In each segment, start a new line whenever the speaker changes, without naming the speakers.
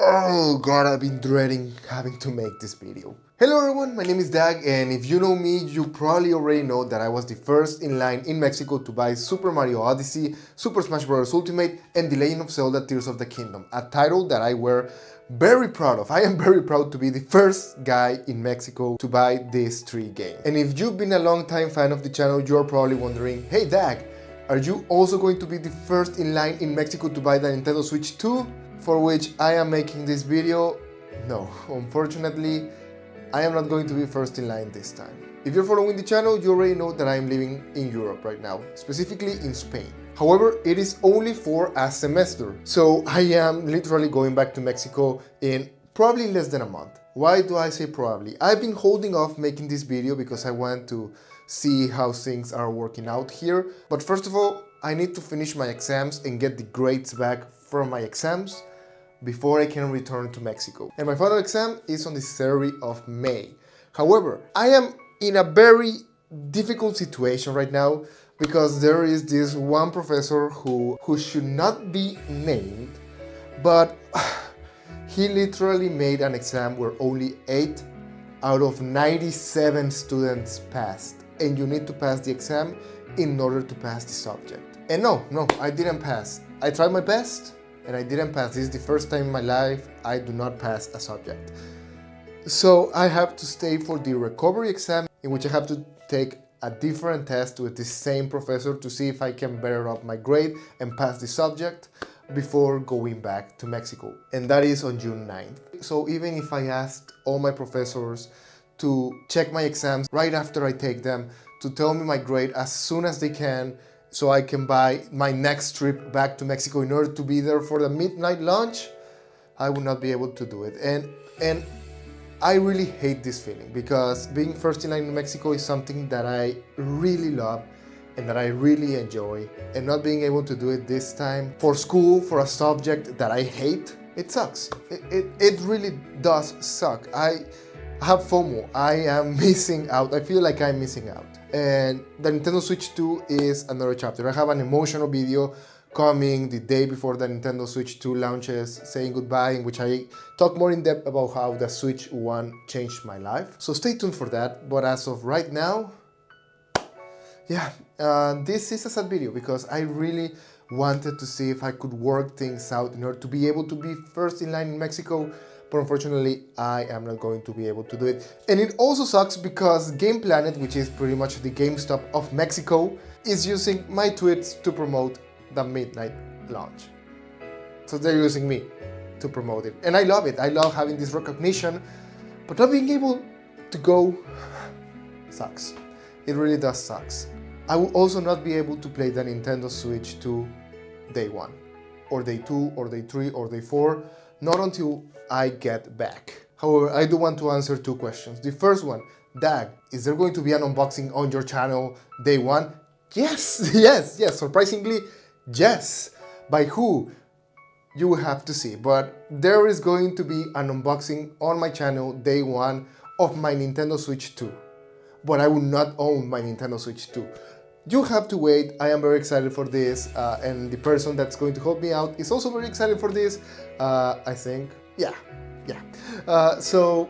Oh god, I've been dreading having to make this video. Hello everyone, my name is DAGG, and if you know me, you probably already know that I was the first in line in Mexico to buy Super Mario Odyssey, Super Smash Bros. Ultimate, and The Legend of Zelda Tears of the Kingdom, a title that I were very proud of. I am very proud to be the first guy in Mexico to buy these three games. And if you've been a long time fan of the channel, you're probably wondering, hey DAGG, are you also going to be the first in line in Mexico to buy the Nintendo Switch 2? For which I am making this video? No, unfortunately, I am not going to be first in line this time. If you're following the channel, you already know that I am living in Europe right now, specifically in Spain. However, it is only for a semester, so I am literally going back to Mexico in probably less than a month. Why do I say probably? I've been holding off making this video because I want to see how things are working out here. But first of all, I need to finish my exams and get the grades back from my exams before I can return to Mexico. And my final exam is on the 3rd of May. However, I am in a very difficult situation right now because there is this one professor who should not be named, but he literally made an exam where only 8 out of 97 students passed. And you need to pass the exam in order to pass the subject. And no, I didn't pass. I tried my best, and I didn't pass. This is the first time in my life I do not pass a subject. So I have to stay for the recovery exam, in which I have to take a different test with the same professor to see if I can better up my grade and pass the subject before going back to Mexico. And that is on June 9th. So even if I asked all my professors to check my exams right after I take them, to tell me my grade as soon as they can, so I can buy my next trip back to Mexico in order to be there for the midnight launch, I would not be able to do it. And I really hate this feeling, because being first in line in Mexico is something that I really love and that I really enjoy, and not being able to do it this time for school, for a subject that I hate, it sucks. It really does suck. I have FOMO. I am missing out. I feel like I'm missing out. And the Nintendo Switch 2 is another chapter. I have an emotional video coming the day before the Nintendo Switch 2 launches, saying goodbye, in which I talk more in depth about how the Switch 1 changed my life. So stay tuned for that. But as of right now, yeah, this is a sad video because I really wanted to see if I could work things out in order to be able to be first in line in Mexico. But unfortunately, I am not going to be able to do it. And it also sucks because Game Planet, which is pretty much the GameStop of Mexico, is using my tweets to promote the midnight launch. So they're using me to promote it. And I love it. I love having this recognition, but not being able to go sucks. It really does sucks. I will also not be able to play the Nintendo Switch 2 day 1, or day 2, or day 3, or day 4, not until I get back. However, I do want to answer 2 questions. The first one, DAGG, is there going to be an unboxing on your channel day 1? Yes, yes, surprisingly, yes. By who? You will have to see. But there is going to be an unboxing on my channel day 1 of my Nintendo Switch 2. But I will not own my Nintendo Switch 2. You have to wait. I am very excited for this, and the person that's going to help me out is also very excited for this, I think. Yeah. So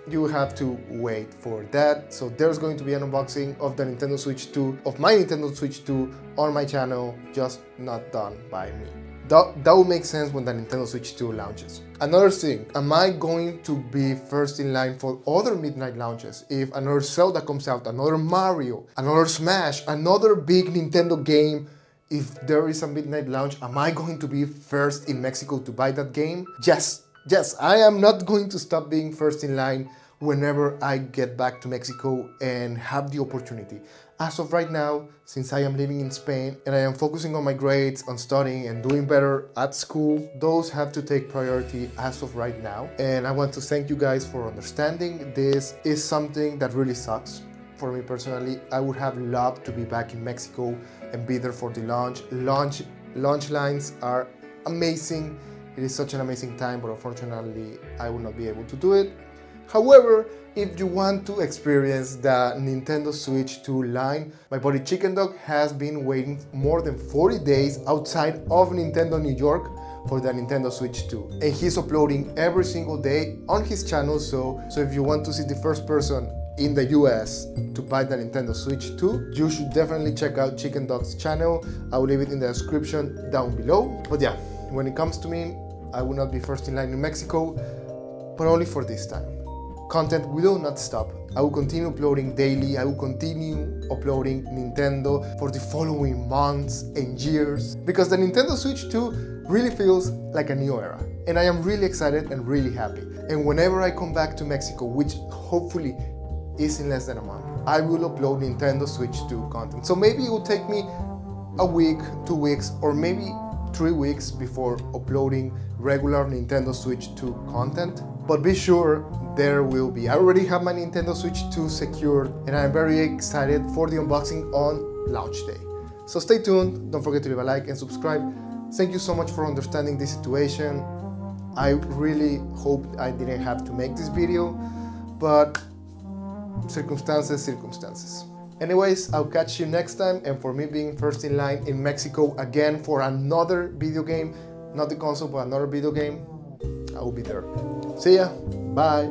you have to wait for that. So there's going to be an unboxing of the Nintendo Switch 2, of my Nintendo Switch 2 on my channel, just not done by me. That will make sense when the Nintendo Switch 2 launches. Another thing, am I going to be first in line for other midnight launches? If another Zelda comes out, another Mario, another Smash, another big Nintendo game, if there is a midnight launch, am I going to be first in Mexico to buy that game? Yes, I am not going to stop being first in line whenever I get back to Mexico and have the opportunity. As of right now, since I am living in Spain and I am focusing on my grades, on studying and doing better at school, those have to take priority as of right now. And I want to thank you guys for understanding. This is something that really sucks for me personally. I would have loved to be back in Mexico and be there for the launch. Launch lines are amazing. It is such an amazing time, but unfortunately, I will not be able to do it. However, if you want to experience the Nintendo Switch 2 line, my buddy Chicken Dog has been waiting more than 40 days outside of Nintendo New York for the Nintendo Switch 2. And he's uploading every single day on his channel, so if you want to see the first person in the US to buy the Nintendo Switch 2, you should definitely check out Chicken Dog's channel. I will leave it in the description down below. But yeah, when it comes to me, I will not be first in line in Mexico, but only for this time. Content will not stop. I will continue uploading daily. I will continue uploading Nintendo for the following months and years, because the Nintendo Switch 2 really feels like a new era. And I am really excited and really happy. And whenever I come back to Mexico, which hopefully is in less than a month, I will upload Nintendo Switch 2 content. So maybe it will take me a week, 2 weeks, or maybe 3 weeks before uploading regular Nintendo Switch 2 content. But be sure there will be. I already have my Nintendo Switch 2 secured, and I'm very excited for the unboxing on launch day. So stay tuned, don't forget to leave a like and subscribe. Thank you so much for understanding this situation. I really hope I didn't have to make this video, but circumstances. Anyways, I'll catch you next time, and for me being first in line in Mexico again for another video game, not the console but another video game, I will be there. See ya, bye.